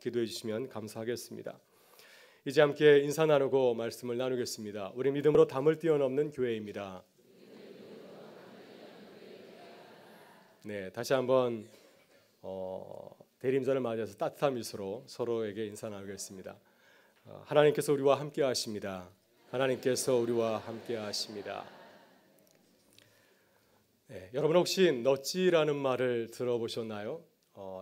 기도해 주시면 감사하겠습니다. 이제 함께 인사 나누고 말씀을 나누겠습니다. 우리 믿음으로 담을 뛰어넘는 교회입니다. 네, 다시 한번 대림절을 맞이해서 따뜻한 미소로 서로에게 인사 나누겠습니다. 하나님께서 우리와 함께 하십니다. 하나님께서 우리와 함께 하십니다. 네, 여러분 혹시 넛지라는 말을 들어보셨나요?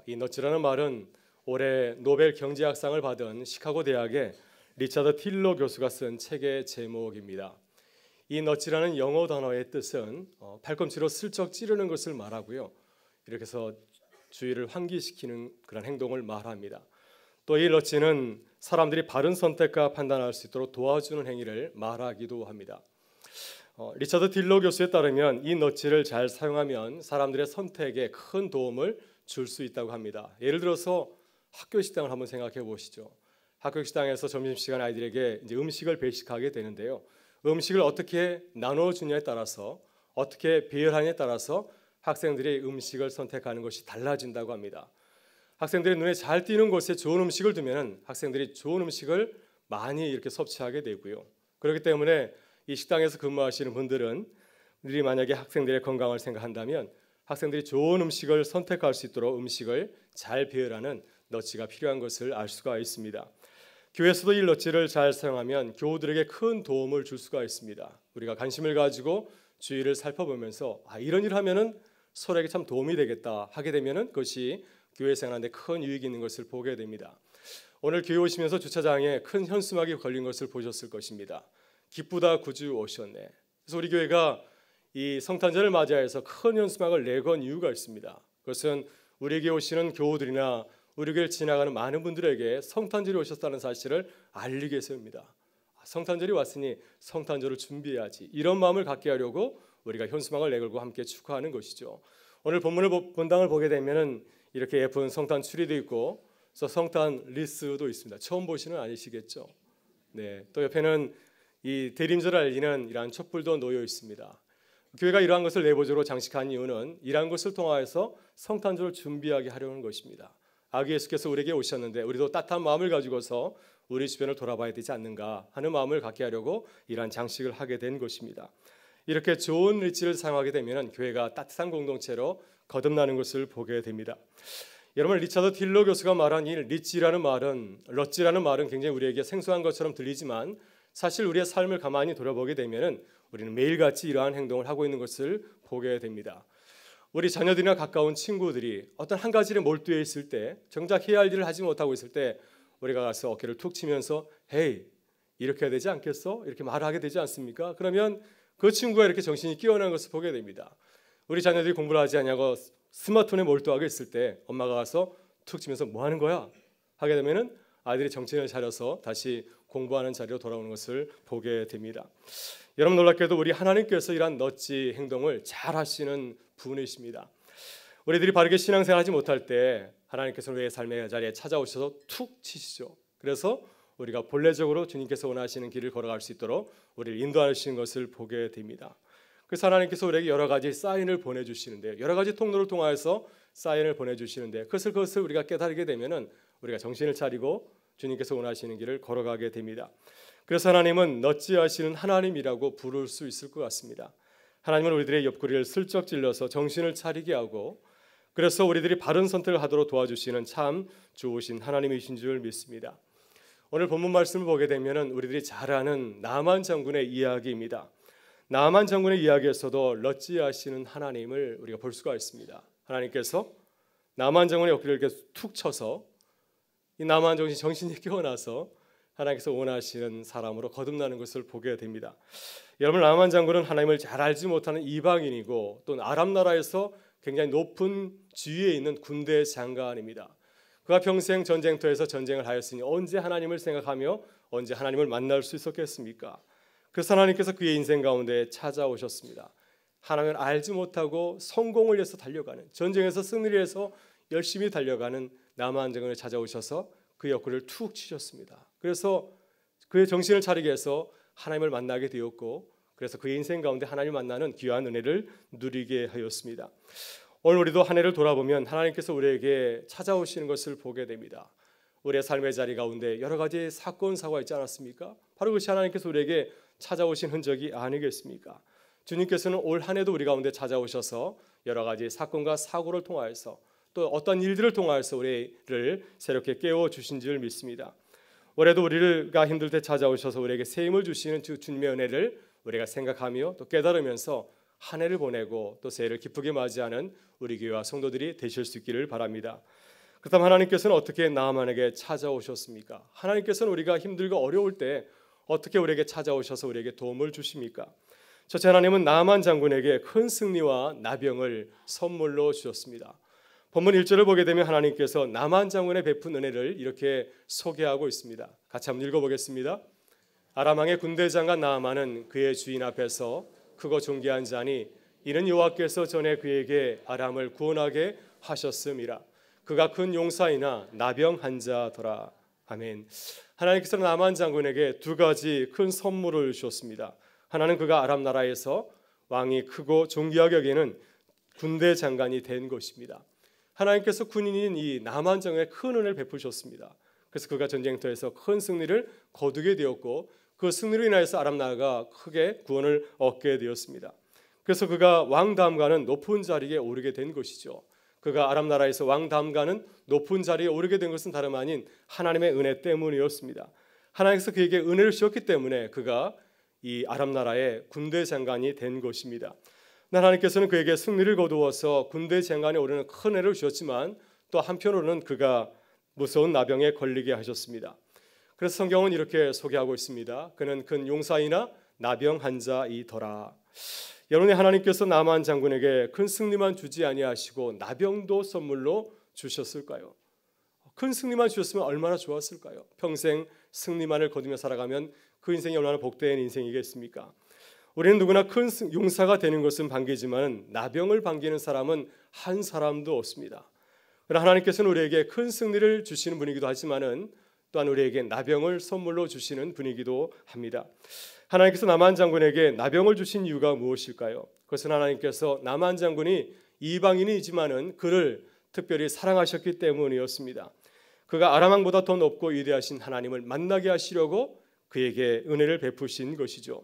이 넛지라는 말은 올해 노벨 경제학상을 받은 시카고 대학의 리차드 틸러 교수가 쓴 책의 제목입니다. 이 넛지라는 영어 단어의 뜻은 팔꿈치로 슬쩍 찌르는 것을 말하고요. 이렇게 해서 주의를 환기시키는 그런 행동을 말합니다. 또 이 넛지는 사람들이 바른 선택과 판단할 수 있도록 도와주는 행위를 말하기도 합니다. 리차드 딜러 교수에 따르면 이 넛지를 잘 사용하면 사람들의 선택에 큰 도움을 줄 수 있다고 합니다. 예를 들어서 학교 식당을 한번 생각해 보시죠. 학교 식당에서 점심시간 아이들에게 이제 음식을 배식하게 되는데요. 음식을 어떻게 나눠주냐에 따라서 어떻게 배열하냐에 따라서 학생들이 음식을 선택하는 것이 달라진다고 합니다. 학생들의 눈에 잘 띄는 곳에 좋은 음식을 두면 학생들이 좋은 음식을 많이 이렇게 섭취하게 되고요. 그렇기 때문에 이 식당에서 근무하시는 분들이 만약에 학생들의 건강을 생각한다면 학생들이 좋은 음식을 선택할 수 있도록 음식을 잘 배열하는 넛지가 필요한 것을 알 수가 있습니다. 교회에서도 이 넛지를 잘 사용하면 교우들에게 큰 도움을 줄 수가 있습니다. 우리가 관심을 가지고 주위를 살펴보면서 이런 일을 하면은 서로에게 참 도움이 되겠다 하게 되면은 그것이 교회 생활에 큰 유익이 있는 것을 보게 됩니다. 오늘 교회 오시면서 주차장에 큰 현수막이 걸린 것을 보셨을 것입니다. 기쁘다 구주 오셨네. 그래서 우리 교회가 이 성탄절을 맞이해서 큰 현수막을 내건 이유가 있습니다. 그것은 우리에게 오시는 교우들이나 우리 교회를 지나가는 많은 분들에게 성탄절이 오셨다는 사실을 알리기 위해서입니다. 성탄절이 왔으니 성탄절을 준비해야지, 이런 마음을 갖게 하려고 우리가 현수막을 내걸고 함께 축하하는 것이죠. 오늘 본당을 보게 되면은 이렇게 예쁜 성탄 추리도 있고 성탄 리스도 있습니다. 처음 보시는 아니시겠죠? 네, 또 옆에는 이 대림절을 알리는 이러한 촛불도 놓여 있습니다. 교회가 이러한 것을 내부적으로 장식한 이유는 이러한 것을 통하여서 성탄절을 준비하게 하려는 것입니다. 아기 예수께서 우리에게 오셨는데 우리도 따뜻한 마음을 가지고서 우리 주변을 돌아봐야 되지 않는가 하는 마음을 갖게 하려고 이러한 장식을 하게 된 것입니다. 이렇게 좋은 리치를 사용하게 되면 교회가 따뜻한 공동체로 거듭나는 것을 보게 됩니다. 여러분, 리차드 딜러 교수가 말한 이 넛지라는 말은 굉장히 우리에게 생소한 것처럼 들리지만 사실 우리의 삶을 가만히 돌아보게 되면 우리는 매일같이 이러한 행동을 하고 있는 것을 보게 됩니다. 우리 자녀들이나 가까운 친구들이 어떤 한 가지에 몰두해 있을 때, 정작 해야 할 일을 하지 못하고 있을 때 우리가 가서 어깨를 툭 치면서 헤이, 이렇게 해야 되지 않겠어? 이렇게 말을 하게 되지 않습니까? 그러면 그 친구가 이렇게 정신이 깨어난 것을 보게 됩니다. 우리 자녀들이 공부를 하지 않냐고 스마트폰에 몰두하고 있을 때 엄마가 가서 툭 치면서 뭐 하는 거야? 하게 되면은 아이들이 정신을 차려서 다시 공부하는 자리로 돌아오는 것을 보게 됩니다. 여러분, 놀랍게도 우리 하나님께서 이러한 넛지 행동을 잘 하시는 분이십니다. 우리들이 바르게 신앙생활하지 못할 때 하나님께서는 우리의 삶의 자리에 찾아오셔서 툭 치시죠. 그래서 우리가 본래적으로 주님께서 원하시는 길을 걸어갈 수 있도록 우리를 인도하시는 것을 보게 됩니다. 그래서 하나님께서 우리에게 여러 가지 사인을 보내주시는데, 여러 가지 통로를 통하여서 사인을 보내주시는데 그것을 우리가 깨달게 되면은 우리가 정신을 차리고 주님께서 원하시는 길을 걸어가게 됩니다. 그래서 하나님은 넛지 하시는 하나님이라고 부를 수 있을 것 같습니다. 하나님은 우리들의 옆구리를 슬쩍 찔러서 정신을 차리게 하고, 그래서 우리들이 바른 선택을 하도록 도와주시는 참 좋으신 하나님이신 줄 믿습니다. 오늘 본문 말씀을 보게 되면 우리들이 잘 아는 나만 장군의 이야기입니다. 나만 장군의 이야기에서도 넛지 하시는 하나님을 우리가 볼 수가 있습니다. 하나님께서 나만 장군의 어깨를 이렇게 툭 쳐서 이 나만 장군이 정신이 깨어나서 하나님께서 원하시는 사람으로 거듭나는 것을 보게 됩니다. 여러분, 나만 장군은 하나님을 잘 알지 못하는 이방인이고 또 아람 나라에서 굉장히 높은 지위에 있는 군대 장관입니다. 그가 평생 전쟁터에서 전쟁을 하였으니 언제 하나님을 생각하며 언제 하나님을 만날 수 있었겠습니까? 그래서 하나님께서 그의 인생 가운데 찾아오셨습니다. 하나님을 알지 못하고 성공을 위해서 달려가는, 전쟁에서 승리를 위해서 열심히 달려가는 나만 장군을 찾아오셔서 그 옆구리를 툭 치셨습니다. 그래서 그의 정신을 차리게 해서 하나님을 만나게 되었고, 그래서 그의 인생 가운데 하나님을 만나는 귀한 은혜를 누리게 하였습니다. 오늘 우리도 한 해를 돌아보면 하나님께서 우리에게 찾아오시는 것을 보게 됩니다. 우리의 삶의 자리 가운데 여러 가지 사건 사고가 있지 않았습니까? 바로 그것이 하나님께서 우리에게 찾아오신 흔적이 아니겠습니까? 주님께서는 올 한 해도 우리 가운데 찾아오셔서 여러 가지 사건과 사고를 통하여서 또 어떤 일들을 통하여서 우리를 새롭게 깨워주신 줄 믿습니다. 올해도 우리가 힘들 때 찾아오셔서 우리에게 새 힘을 주시는 주님의 은혜를 우리가 생각하며 또 깨달으면서 한 해를 보내고 또 새해를 기쁘게 맞이하는 우리 교회와 성도들이 되실 수 있기를 바랍니다. 그렇다면 하나님께서는 어떻게 나만에게 찾아오셨습니까? 하나님께서는 우리가 힘들고 어려울 때 어떻게 우리에게 찾아오셔서 우리에게 도움을 주십니까? 첫째, 하나님은 나만 장군에게 큰 승리와 나병을 선물로 주셨습니다. 본문 1절을 보게 되면 하나님께서 나만 장군의 베푼 은혜를 이렇게 소개하고 있습니다. 같이 한번 읽어보겠습니다. 아람 왕의 군대 장관 나아만은 그의 주인 앞에서 크고 존귀한 자니 이는 여호와께서 전에 그에게 아람을 구원하게 하셨음이라. 그가 큰 용사이나 나병한 자더라. 아멘. 하나님께서 나만 장군에게 두 가지 큰 선물을 주셨습니다. 하나는 그가 아람 나라에서 왕이 크고 존귀하게 여기는 군대 장관이 된 것입니다. 하나님께서 군인인 이 나만 장군에게 큰 은혜를 베푸셨습니다. 그래서 그가 전쟁터에서 큰 승리를 거두게 되었고 그 승리로 인하여서 아람 나라가 크게 구원을 얻게 되었습니다. 그래서 그가 왕 다음과는 높은 자리에 오르게 된 것이죠. 그가 아람 나라에서 왕 다음과는 높은 자리에 오르게 된 것은 다름 아닌 하나님의 은혜 때문이었습니다. 하나님께서 그에게 은혜를 주셨기 때문에 그가 이 아람 나라의 군대 장관이 된 것입니다. 하나님께서는 그에게 승리를 거두어서 군대 장관에 오르는 큰 은혜를 주셨지만 또 한편으로는 그가 무서운 나병에 걸리게 하셨습니다. 그래서 성경은 이렇게 소개하고 있습니다. 그는 큰 용사이나 나병한 자이더라. 여러분의 하나님께서 나만 장군에게 큰 승리만 주지 아니하시고 나병도 선물로 주셨을까요? 큰 승리만 주셨으면 얼마나 좋았을까요? 평생 승리만을 거두며 살아가면 그 인생이 얼마나 복된 인생이겠습니까? 우리는 누구나 큰 용사가 되는 것은 반기지만 나병을 반기는 사람은 한 사람도 없습니다. 그러나 하나님께서는 우리에게 큰 승리를 주시는 분이기도 하지만은 또한 우리에게 나병을 선물로 주시는 분이기도 합니다. 하나님께서 나만 장군에게 나병을 주신 이유가 무엇일까요? 그것은 하나님께서 나만 장군이 이방인이지만은 그를 특별히 사랑하셨기 때문이었습니다. 그가 아람 왕보다 더 높고 위대하신 하나님을 만나게 하시려고 그에게 은혜를 베푸신 것이죠.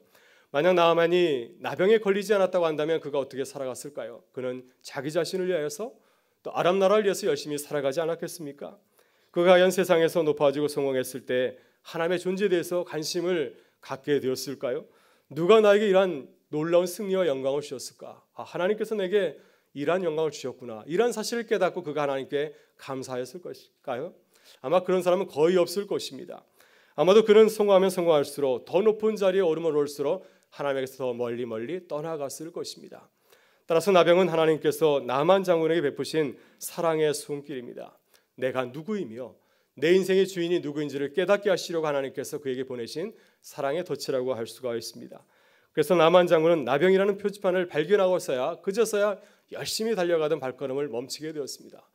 만약 나아만이 나병에 걸리지 않았다고 한다면 그가 어떻게 살아갔을까요? 그는 자기 자신을 위하여서 또 아람 나라를 위해서 열심히 살아가지 않았겠습니까? 그가 과연 세상에서 높아지고 성공했을 때 하나님의 존재에 대해서 관심을 갖게 되었을까요? 누가 나에게 이러한 놀라운 승리와 영광을 주셨을까? 하나님께서 내게 이러한 영광을 주셨구나. 이러한 사실을 깨닫고 그가 하나님께 감사했을 것일까요? 아마 그런 사람은 거의 없을 것입니다. 아마도 그는 성공하면 성공할수록 더 높은 자리에 오르면 올수록 하나님께서 더 멀리 떠나갔을 것입니다. 따라서 나병은 하나님께서 나만 장군에게 베푸신 사랑의 손길입니다. 내가 누구이며 내 인생의 주인이 누구인지를 깨닫게 하시려고 하나님께서 그에게 보내신 사랑의 덫이라고 할 수가 있습니다. 그래서 나만 장군은 나병이라는 표지판을 발견하고서야 그제서야 열심히 달려가던 발걸음을 멈추게 되었습니다.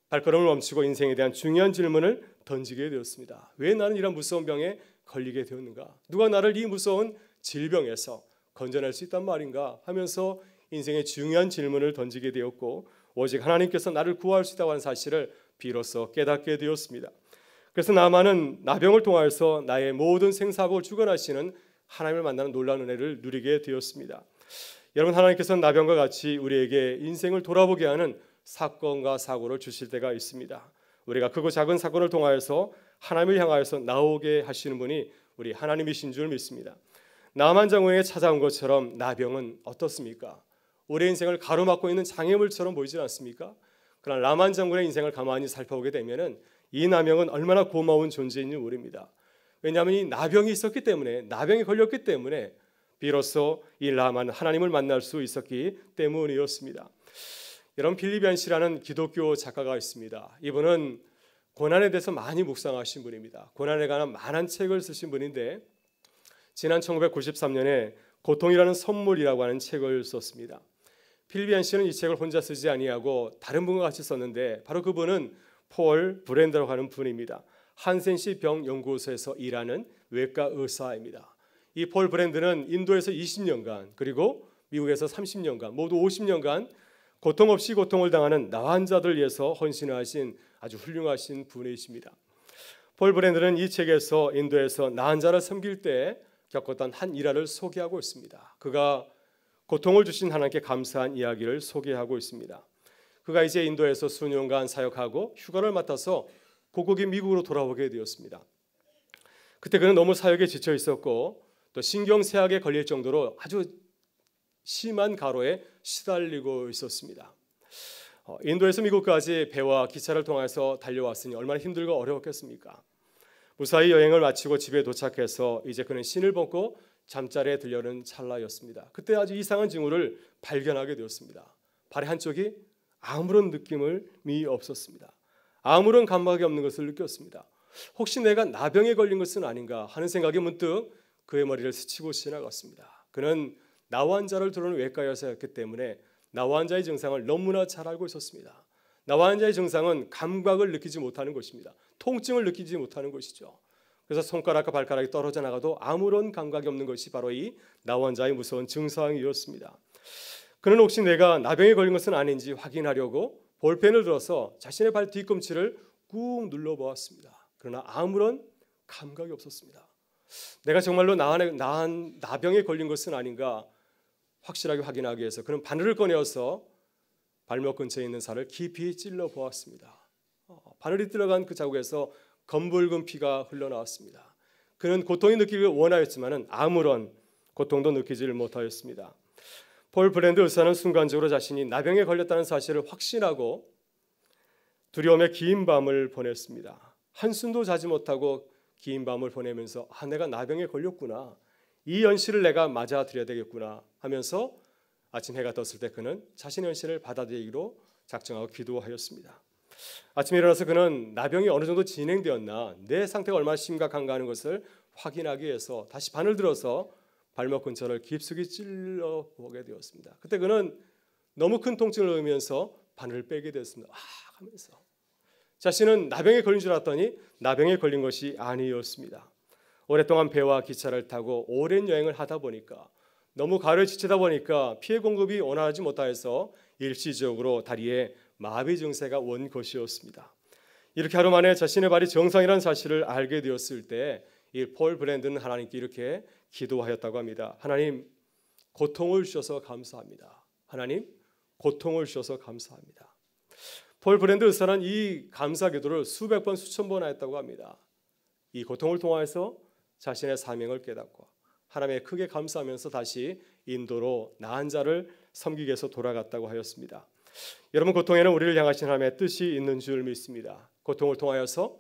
발걸음을 멈추고 인생에 대한 중요한 질문을 던지게 되었습니다. 왜 나는 이런 무서운 병에 걸리게 되었는가? 누가 나를 이 무서운 질병에서 건져낼 수 있단 말인가? 하면서 인생의 중요한 질문을 던지게 되었고 오직 하나님께서 나를 구할 수 있다고 하는 사실을 비로소 깨닫게 되었습니다. 그래서 나만은 나병을 통하여서 나의 모든 생사복을 주관하시는 하나님을 만나는 놀라운 은혜를 누리게 되었습니다. 여러분, 하나님께서는 나병과 같이 우리에게 인생을 돌아보게 하는 사건과 사고를 주실 때가 있습니다. 우리가 크고 작은 사건을 통하여서 하나님을 향하여서 나오게 하시는 분이 우리 하나님이신 줄 믿습니다. 나만 장군에게 찾아온 것처럼 나병은 어떻습니까? 우리 인생을 가로막고 있는 장애물처럼 보이지 않습니까? 그러나 나만 장군의 인생을 가만히 살펴보게 되면은 이 나병은 얼마나 고마운 존재인지 모릅니다. 왜냐하면 이 나병이 있었기 때문에, 나병이 걸렸기 때문에 비로소 이 나만 하나님을 만날 수 있었기 때문이었습니다. 여러분, 빌립 씨라는 기독교 작가가 있습니다. 이분은 고난에 대해서 많이 묵상하신 분입니다. 고난에 관한 많은 책을 쓰신 분인데 지난 1993년에 고통이라는 선물이라고 하는 책을 썼습니다. 필리비안 씨는 이 책을 혼자 쓰지 아니하고 다른 분과 같이 썼는데 바로 그분은 폴 브랜드라고 하는 분입니다. 한센시 병연구소에서 일하는 외과 의사입니다. 이 폴 브랜드는 인도에서 20년간 그리고 미국에서 30년간 모두 50년간 고통 없이 고통을 당하는 나 환자들 위해서 헌신을 하신 아주 훌륭하신 분이십니다. 폴 브랜드는 이 책에서 인도에서 나은 자를 섬길 때 겪었던 한 일화를 소개하고 있습니다. 그가 고통을 주신 하나님께 감사한 이야기를 소개하고 있습니다. 그가 이제 인도에서 수년간 사역하고 휴가를 맡아서 고국인 미국으로 돌아오게 되었습니다. 그때 그는 너무 사역에 지쳐 있었고 또 신경쇠약에 걸릴 정도로 아주 심한 가로에 시달리고 있었습니다. 인도에서 미국까지 배와 기차를 통해서 달려왔으니 얼마나 힘들고 어려웠겠습니까? 무사히 여행을 마치고 집에 도착해서 이제 그는 신을 벗고 잠자리에 들려는 찰나였습니다. 그때 아주 이상한 징후를 발견하게 되었습니다. 발의 한쪽이 아무런 느낌이 없었습니다. 아무런 감각이 없는 것을 느꼈습니다. 혹시 내가 나병에 걸린 것은 아닌가 하는 생각이 문득 그의 머리를 스치고 지나갔습니다. 그는 나환자를 두르는 외과의사였기 때문에 나환자의 증상을 너무나 잘 알고 있었습니다. 나환자의 증상은 감각을 느끼지 못하는 것입니다. 통증을 느끼지 못하는 것이죠. 그래서 손가락과 발가락이 떨어져 나가도 아무런 감각이 없는 것이 바로 이 나환자의 무서운 증상이었습니다. 그는 혹시 내가 나병에 걸린 것은 아닌지 확인하려고 볼펜을 들어서 자신의 발 뒤꿈치를 꾹 눌러보았습니다. 그러나 아무런 감각이 없었습니다. 내가 정말로 나병에 걸린 것은 아닌가 확실하게 확인하기 위해서 그는 바늘을 꺼내어서 발목 근처에 있는 살을 깊이 찔러 보았습니다. 바늘이 들어간 그 자국에서 검붉은 피가 흘러나왔습니다. 그는 고통이 느끼길 원하였지만 아무런 고통도 느끼지를 못하였습니다. 폴 브랜드 의사는 순간적으로 자신이 나병에 걸렸다는 사실을 확신하고 두려움에 긴 밤을 보냈습니다. 한숨도 자지 못하고 긴 밤을 보내면서 내가 나병에 걸렸구나. 이 현실을 내가 맞아들여야 되겠구나 하면서 아침 해가 떴을 때 그는 자신의 현실을 받아들이기로 작정하고 기도하였습니다. 아침에 일어나서 그는 나병이 어느 정도 진행되었나 내 상태가 얼마나 심각한가 하는 것을 확인하기 위해서 다시 바늘 들어서 발목 근처를 깊숙이 찔러보게 되었습니다. 그때 그는 너무 큰 통증을 얻으면서 바늘을 빼게 되었습니다. 하면서 자신은 나병에 걸린 줄 알았더니 나병에 걸린 것이 아니었습니다. 오랫동안 배와 기차를 타고 오랜 여행을 하다 보니까 너무 가을에 지치다 보니까 피해 공급이 원활하지 못하여서 일시적으로 다리에 마비 증세가 온 것이었습니다. 이렇게 하루 만에 자신의 발이 정상이라는 사실을 알게 되었을 때 이 폴 브랜드는 하나님께 이렇게 기도하였다고 합니다. 하나님, 고통을 주셔서 감사합니다. 하나님, 고통을 주셔서 감사합니다. 폴 브랜드 의사는 이 감사 기도를 수백 번 수천 번 하였다고 합니다. 이 고통을 통해서 자신의 사명을 깨닫고 하나님에 크게 감사하면서 다시 인도로 나은 자를 섬기기 위해서 돌아갔다고 하였습니다. 여러분, 고통에는 우리를 향하신 하나님의 뜻이 있는 줄 믿습니다. 고통을 통하여서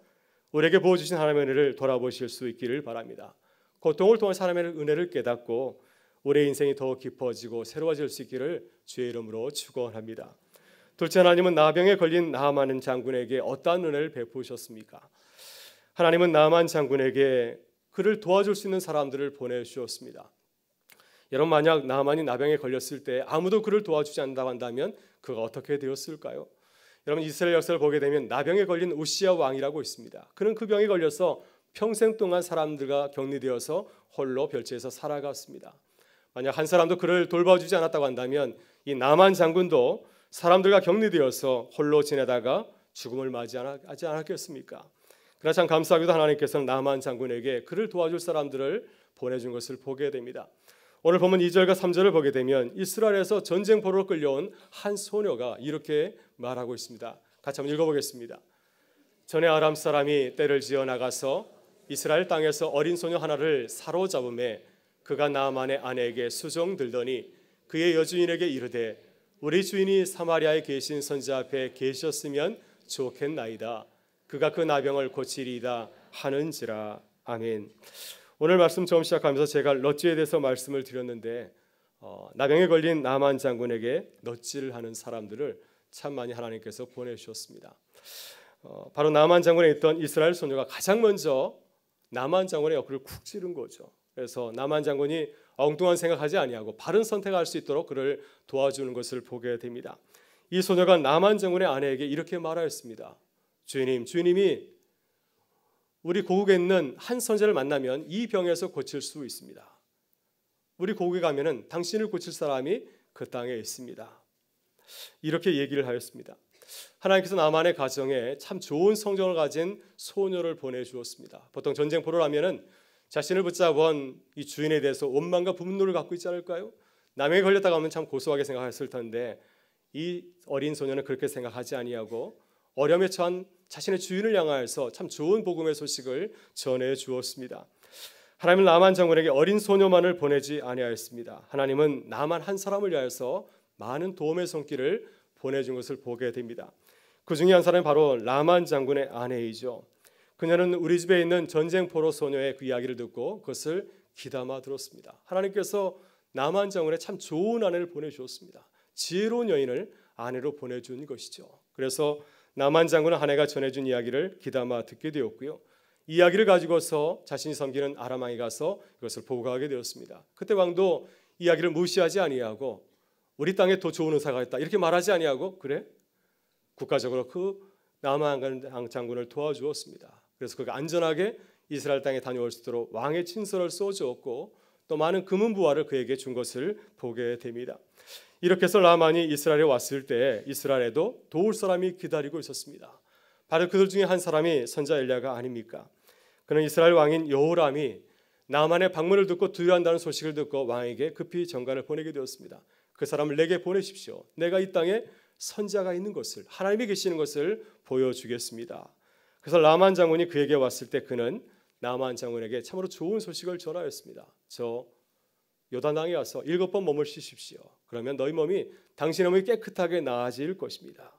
우리에게 부어주신 하나님의 은혜를 돌아보실 수 있기를 바랍니다. 고통을 통해서 하나님의 은혜를 깨닫고 우리의 인생이 더 깊어지고 새로워질 수 있기를 주의 이름으로 축원합니다. 둘째, 하나님은 나병에 걸린 나아만 장군에게 어떠한 은혜를 베푸셨습니까? 하나님은 나아만 장군에게 그를 도와줄 수 있는 사람들을 보내주셨습니다. 여러분, 만약 나아만이 나병에 걸렸을 때 아무도 그를 도와주지 않는다고 한다면 그가 어떻게 되었을까요? 여러분, 이스라엘 역사를 보게 되면 나병에 걸린 우시야 왕이라고 있습니다. 그는 그 병에 걸려서 평생 동안 사람들과 격리되어서 홀로 별지에서 살아갔습니다. 만약 한 사람도 그를 돌봐주지 않았다고 한다면 이 나만 장군도 사람들과 격리되어서 홀로 지내다가 죽음을 맞이하지 않았겠습니까? 그러나 참 감사하게도 하나님께서는 나만 장군에게 그를 도와줄 사람들을 보내준 것을 보게 됩니다. 오늘 보면 2절과 3절을 보게 되면 이스라엘에서 전쟁포로로 끌려온 한 소녀가 이렇게 말하고 있습니다. 같이 한번 읽어보겠습니다. 전에 아람 사람이 떼를 지어 나가서 이스라엘 땅에서 어린 소녀 하나를 사로잡음에 그가 나만의 아내에게 수종 들더니 그의 여주인에게 이르되 우리 주인이 사마리아에 계신 선지 앞에 계셨으면 좋겠나이다. 그가 그 나병을 고치리이다 하는지라. 아멘. 오늘 말씀 처음 시작하면서 제가 넛지에 대해서 말씀을 드렸는데 나병에 걸린 나만 장군에게 넛지를 하는 사람들을 참 많이 하나님께서 보내주셨습니다. 바로 나만 장군에 있던 이스라엘 소녀가 가장 먼저 나만 장군의 옆구리를 쿡 찌른 거죠. 그래서 나만 장군이 엉뚱한 생각하지 아니하고 바른 선택할 수 있도록 그를 도와주는 것을 보게 됩니다. 이 소녀가 나만 장군의 아내에게 이렇게 말하였습니다. 주인님이 우리 고국에 있는 한 선지자를 만나면 이 병에서 고칠 수 있습니다. 우리 고국에 가면은 당신을 고칠 사람이 그 땅에 있습니다. 이렇게 얘기를 하였습니다. 하나님께서 나만의 가정에 참 좋은 성정을 가진 소녀를 보내주었습니다. 보통 전쟁포를 하면은 자신을 붙잡은 이 주인에 대해서 원망과 분노를 갖고 있지 않을까요? 남에게 걸렸다가 하면 참 고소하게 생각했을 텐데 이 어린 소녀는 그렇게 생각하지 아니하고 어려움에 처한 자신의 주인을 향하여서 참 좋은 복음의 소식을 전해 주었습니다. 하나님은 나만 장군에게 어린 소녀만을 보내지 아니하였습니다. 하나님은 나만 한 사람을 위하여서 많은 도움의 손길을 보내준 것을 보게 됩니다. 그 중에 한 사람이 바로 나만 장군의 아내이죠. 그녀는 우리 집에 있는 전쟁포로 소녀의 그 이야기를 듣고 그것을 귀담아 들었습니다. 하나님께서 나만 장군의 참 좋은 아내를 보내주었습니다. 지혜로운 여인을 아내로 보내준 것이죠. 그래서 나만 장군은 아내가 전해준 이야기를 귀담아 듣게 되었고요. 이 이야기를 가지고서 자신이 섬기는 아람 왕에 가서 이것을 보고하게 되었습니다. 그때 왕도 이야기를 무시하지 아니하고 우리 땅에 더 좋은 의사가 있다 이렇게 말하지 아니하고 그래? 국가적으로 그 나만 장군을 도와주었습니다. 그래서 그가 안전하게 이스라엘 땅에 다녀올 수 있도록 왕의 친서를 써주었고 또 많은 금은 부화를 그에게 준 것을 보게 됩니다. 이렇게 해서 나만이 이스라엘에 왔을 때 이스라엘에도 도울 사람이 기다리고 있었습니다. 바로 그들 중에 한 사람이 선지자 엘리야가 아닙니까? 그는 이스라엘 왕인 여호람이 나만의 방문을 듣고 두려워한다는 소식을 듣고 왕에게 급히 전관을 보내게 되었습니다. 그 사람을 내게 보내십시오. 내가 이 땅에 선지자가 있는 것을 하나님이 계시는 것을 보여주겠습니다. 그래서 나만 장군이 그에게 왔을 때 그는 나만 장군에게 참으로 좋은 소식을 전하였습니다. 저 요단강에 와서 7번 몸을 씻으십시오. 그러면 너희 몸이 당신의 몸이 깨끗하게 나아질 것입니다.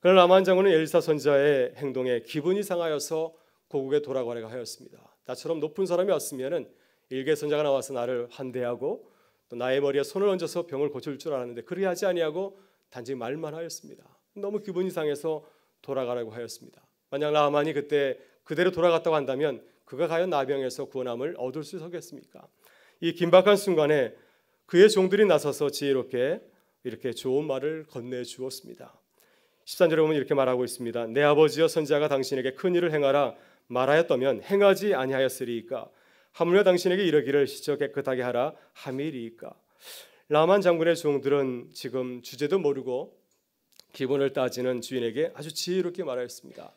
그러나 나만 장군은 엘리사 선지자의 행동에 기분이 상하여서 고국에 돌아가려고 하였습니다. 나처럼 높은 사람이 왔으면은 일개 선지자가 나와서 나를 환대하고 또 나의 머리에 손을 얹어서 병을 고칠 줄 알았는데 그리 하지 아니하고 단지 말만 하였습니다. 너무 기분이 상해서 돌아가라고 하였습니다. 만약 나만이 그때 그대로 돌아갔다고 한다면 그가 과연 나병에서 구원함을 얻을 수 있었겠습니까? 이 긴박한 순간에 그의 종들이 나서서 지혜롭게 이렇게 좋은 말을 건네주었습니다. 13절에 보면 이렇게 말하고 있습니다. 내 아버지여 선지자가 당신에게 큰 일을 행하라 말하였다면 행하지 아니하였으리이까? 하물며 당신에게 이르기를 씻어 깨끗하게 하라 함이리이까? 나만 장군의 종들은 지금 주제도 모르고 기분을 따지는 주인에게 아주 지혜롭게 말하였습니다.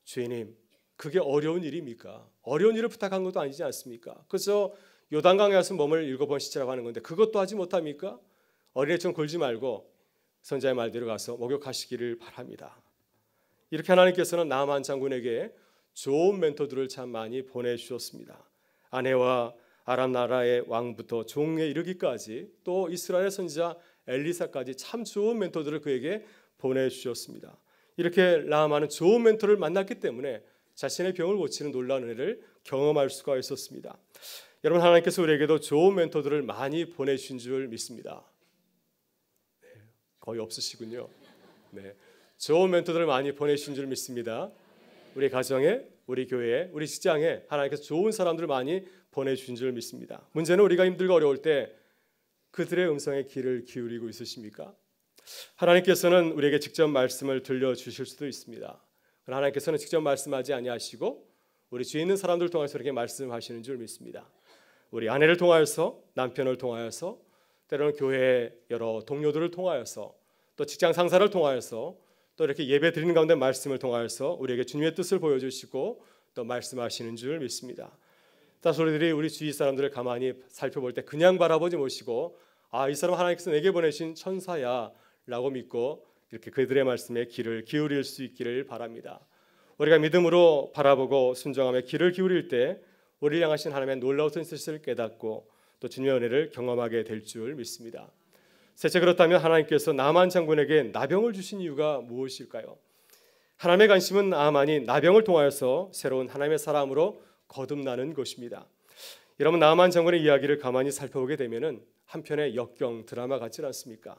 주인님, 그게 어려운 일입니까? 어려운 일을 부탁한 것도 아니지 않습니까? 그래서 요단강에 와서 몸을 7번 씻으라고 하는 건데 그것도 하지 못합니까? 어린애처럼 굴지 말고 선지자의 말대로 가서 목욕하시기를 바랍니다. 이렇게 하나님께서는 나만 장군에게 좋은 멘토들을 참 많이 보내주셨습니다. 아내와 아람 나라의 왕부터 종에 이르기까지 또 이스라엘 선지자 엘리사까지 참 좋은 멘토들을 그에게 보내주셨습니다. 이렇게 나만은 좋은 멘토를 만났기 때문에 자신의 병을 고치는 놀라운 은혜를 경험할 수가 있었습니다. 여러분, 하나님께서 우리에게도 좋은 멘토들을 많이 보내주신 줄 믿습니다. 네, 거의 없으시군요. 네, 좋은 멘토들을 많이 보내주신 줄 믿습니다. 우리 가정에, 우리 교회에, 우리 직장에 하나님께서 좋은 사람들을 많이 보내주신 줄 믿습니다. 문제는 우리가 힘들고 어려울 때 그들의 음성에 귀를 기울이고 있으십니까? 하나님께서는 우리에게 직접 말씀을 들려주실 수도 있습니다. 그러나 하나님께서는 직접 말씀하지 아니하시고 우리 주위에 있는 사람들을 통해서 이렇게 말씀하시는 줄 믿습니다. 우리 아내를 통하여서, 남편을 통하여서, 때로는 교회의 여러 동료들을 통하여서, 또 직장 상사를 통하여서, 또 이렇게 예배 드리는 가운데 말씀을 통하여서 우리에게 주님의 뜻을 보여주시고 또 말씀하시는 줄 믿습니다. 따라서 우리 주위 사람들을 가만히 살펴볼 때 그냥 바라보지 마시고 이 사람 하나님께서 내게 보내신 천사야 라고 믿고 이렇게 그들의 말씀에 귀를 기울일 수 있기를 바랍니다. 우리가 믿음으로 바라보고 순종하며 귀를 기울일 때 우리를 향하신 하나님의 놀라우신 뜻을 깨닫고 또 주님의 은혜를 경험하게 될 줄 믿습니다. 셋째, 그렇다면 하나님께서 나만 장군에게 나병을 주신 이유가 무엇일까요? 하나님의 관심은 나만이 나병을 통하여서 새로운 하나님의 사람으로 거듭나는 것입니다. 여러분, 나만 장군의 이야기를 가만히 살펴보게 되면은 한편의 역경 드라마 같지 않습니까?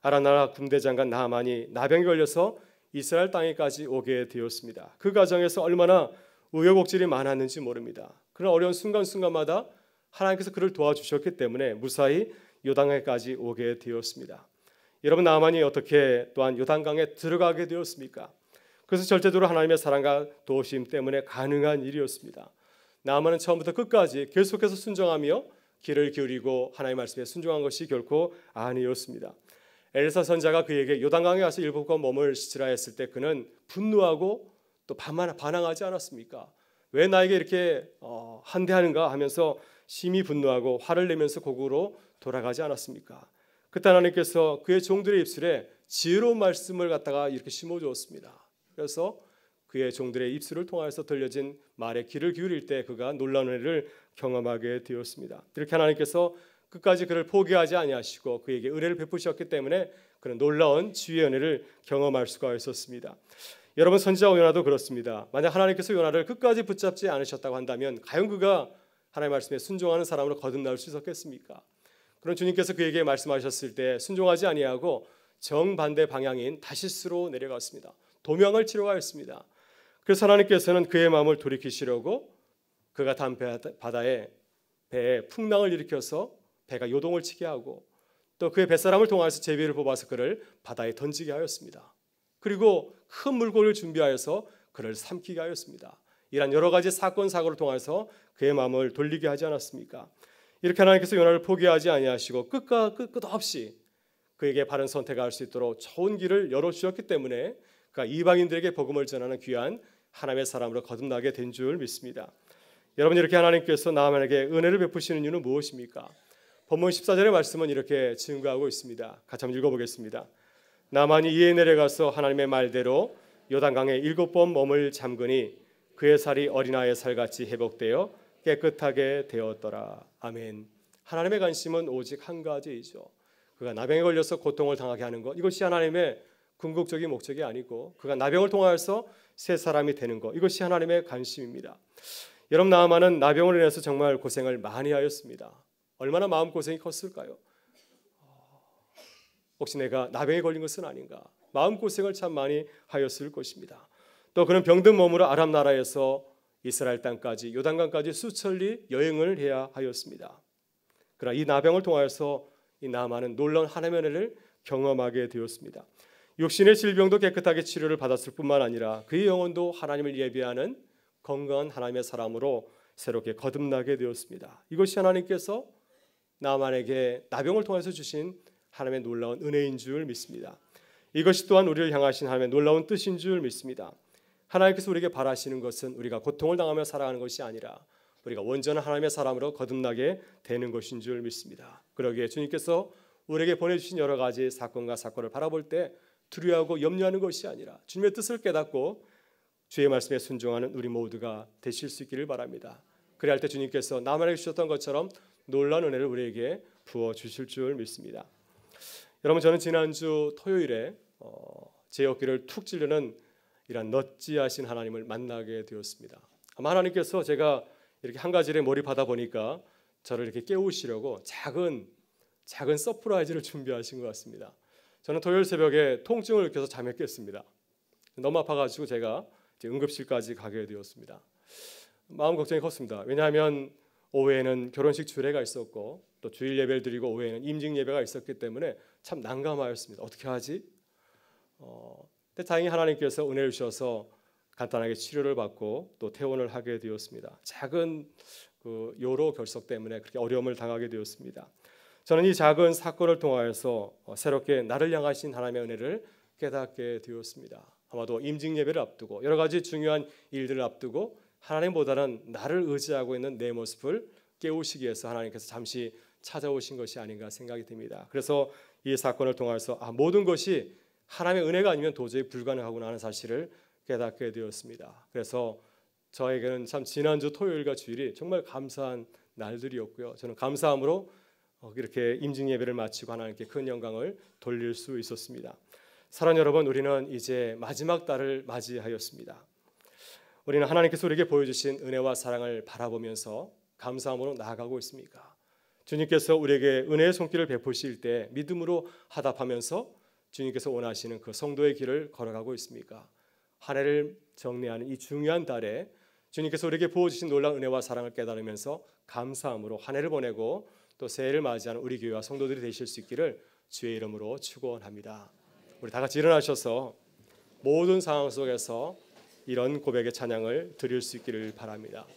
아람 나라 군대장관 나만이 나병에 걸려서 이스라엘 땅에까지 오게 되었습니다. 그 과정에서 얼마나 우여곡절이 많았는지 모릅니다. 그런 어려운 순간순간마다 하나님께서 그를 도와주셨기 때문에 무사히 요단강에까지 오게 되었습니다. 여러분, 나만이 어떻게 또한 요단강에 들어가게 되었습니까? 그것은 절대적으로 하나님의 사랑과 도우심 때문에 가능한 일이었습니다. 나만은 처음부터 끝까지 계속해서 순종하며 귀를 기울이고 하나님의 말씀에 순종한 것이 결코 아니었습니다. 엘사 선자가 그에게 요단강에 가서 7번 몸을 씻으라 했을 때 그는 분노하고 또 반항하지 않았습니까? 왜 나에게 이렇게 한대하는가 하면서 심히 분노하고 화를 내면서 고국으로 돌아가지 않았습니까? 그때 하나님께서 그의 종들의 입술에 지혜로운 말씀을 갖다가 이렇게 심어주었습니다. 그래서 그의 종들의 입술을 통하여서 들려진 말에 귀를 기울일 때 그가 놀라운 은혜를 경험하게 되었습니다. 이렇게 하나님께서 끝까지 그를 포기하지 아니하시고 그에게 은혜를 베푸셨기 때문에 그는 놀라운 지혜의 은혜를 경험할 수가 있었습니다. 여러분, 선지자와 요나도 그렇습니다. 만약 하나님께서 요나를 끝까지 붙잡지 않으셨다고 한다면 과연 그가 하나님의 말씀에 순종하는 사람으로 거듭날 수 있었겠습니까? 그런 주님께서 그에게 말씀하셨을 때 순종하지 아니하고 정반대 방향인 다시스로 내려갔습니다. 도명을 치러 가였습니다. 그래서 하나님께서는 그의 마음을 돌이키시려고 그가 단 바다에 배에 풍랑을 일으켜서 배가 요동을 치게 하고 또 그의 뱃사람을 통하여서 제비를 뽑아서 그를 바다에 던지게 하였습니다. 그리고 큰 물고기를 준비하여서 그를 삼키게 하였습니다. 이런 여러 가지 사건 사고를 통해서 그의 마음을 돌리게 하지 않았습니까? 이렇게 하나님께서 요나를 포기하지 아니하시고 끝없이 그에게 바른 선택할 수 있도록 좋은 길을 열어주셨기 때문에 그가 이방인들에게 복음을 전하는 귀한 하나님의 사람으로 거듭나게 된 줄 믿습니다. 여러분, 이렇게 하나님께서 나만에게 은혜를 베푸시는 이유는 무엇입니까? 본문 14절의 말씀은 이렇게 증거하고 있습니다. 같이 한번 읽어보겠습니다. 나만이 이에 내려가서 하나님의 말대로 요단강에 7번 몸을 잠그니 그의 살이 어린아이의 살같이 회복되어 깨끗하게 되었더라. 아멘. 하나님의 관심은 오직 한 가지이죠. 그가 나병에 걸려서 고통을 당하게 하는 것, 이것이 하나님의 궁극적인 목적이 아니고 그가 나병을 통하여서 새 사람이 되는 것, 이것이 하나님의 관심입니다. 여러분, 나아만은 나병으로 인해서 정말 고생을 많이 하였습니다. 얼마나 마음고생이 컸을까요? 혹시 내가 나병에 걸린 것은 아닌가? 마음고생을 참 많이 하였을 것입니다. 또 그는 병든 몸으로 아람 나라에서 이스라엘 땅까지 요단강까지 수천리 여행을 해야 하였습니다. 그러나 이 나병을 통하여서 이 나아만은 놀라운 하나님의 은혜를 경험하게 되었습니다. 육신의 질병도 깨끗하게 치료를 받았을 뿐만 아니라 그의 영혼도 하나님을 예배하는 건강한 하나님의 사람으로 새롭게 거듭나게 되었습니다. 이것이 하나님께서 나만에게 나병을 통해서 주신 하나님의 놀라운 은혜인 줄 믿습니다. 이것이 또한 우리를 향하신 하나님의 놀라운 뜻인 줄 믿습니다. 하나님께서 우리에게 바라시는 것은 우리가 고통을 당하며 살아가는 것이 아니라 우리가 온전한 하나님의 사람으로 거듭나게 되는 것인 줄 믿습니다. 그러기에 주님께서 우리에게 보내주신 여러 가지 사건과 사건을 바라볼 때 두려워하고 염려하는 것이 아니라 주님의 뜻을 깨닫고 주의 말씀에 순종하는 우리 모두가 되실 수 있기를 바랍니다. 그래야 할 때 주님께서 나만에게 주셨던 것처럼 놀라운 은혜를 우리에게 부어주실 줄 믿습니다. 여러분, 저는 지난주 토요일에 제 어깨를 툭 찌르는 이런 넛지하신 하나님을 만나게 되었습니다. 아마 하나님께서 제가 이렇게 한 가지 일에 몰입하다 보니까 저를 이렇게 깨우시려고 작은 서프라이즈를 준비하신 것 같습니다. 저는 토요일 새벽에 통증을 느껴서 잠에 깼습니다. 너무 아파가지고 제가 이제 응급실까지 가게 되었습니다. 마음 걱정이 컸습니다. 왜냐하면 오후에는 결혼식 주례가 있었고 또 주일 예배를 드리고 오후에는 임직 예배가 있었기 때문에 참 난감하였습니다. 어떻게 하지? 근데 다행히 하나님께서 은혜를 주셔서 간단하게 치료를 받고 또 퇴원을 하게 되었습니다. 작은 그 요로 결석 때문에 그렇게 어려움을 당하게 되었습니다. 저는 이 작은 사건을 통하여서 새롭게 나를 향하신 하나님의 은혜를 깨닫게 되었습니다. 아마도 임직 예배를 앞두고 여러 가지 중요한 일들을 앞두고 하나님보다는 나를 의지하고 있는 내 모습을 깨우시기 위해서 하나님께서 잠시 찾아오신 것이 아닌가 생각이 듭니다. 그래서 이 사건을 통해서 모든 것이 하나님의 은혜가 아니면 도저히 불가능하구나 하는 사실을 깨닫게 되었습니다. 그래서 저에게는 참 지난주 토요일과 주일이 정말 감사한 날들이었고요. 저는 감사함으로 이렇게 임직 예배를 마치고 하나님께 큰 영광을 돌릴 수 있었습니다. 사랑하는 여러분, 우리는 이제 마지막 달을 맞이하였습니다. 우리는 하나님께서 우리에게 보여주신 은혜와 사랑을 바라보면서 감사함으로 나아가고 있습니까? 주님께서 우리에게 은혜의 손길을 베푸실 때 믿음으로 화답하면서 주님께서 원하시는 그 성도의 길을 걸어가고 있습니까? 한 해를 정리하는 이 중요한 달에 주님께서 우리에게 부어주신 놀라운 은혜와 사랑을 깨달으면서 감사함으로 한 해를 보내고 또 새해를 맞이하는 우리 교회와 성도들이 되실 수 있기를 주의 이름으로 축원합니다. 우리 다 같이 일어나셔서 모든 상황 속에서 이런 고백의 찬양을 드릴 수 있기를 바랍니다.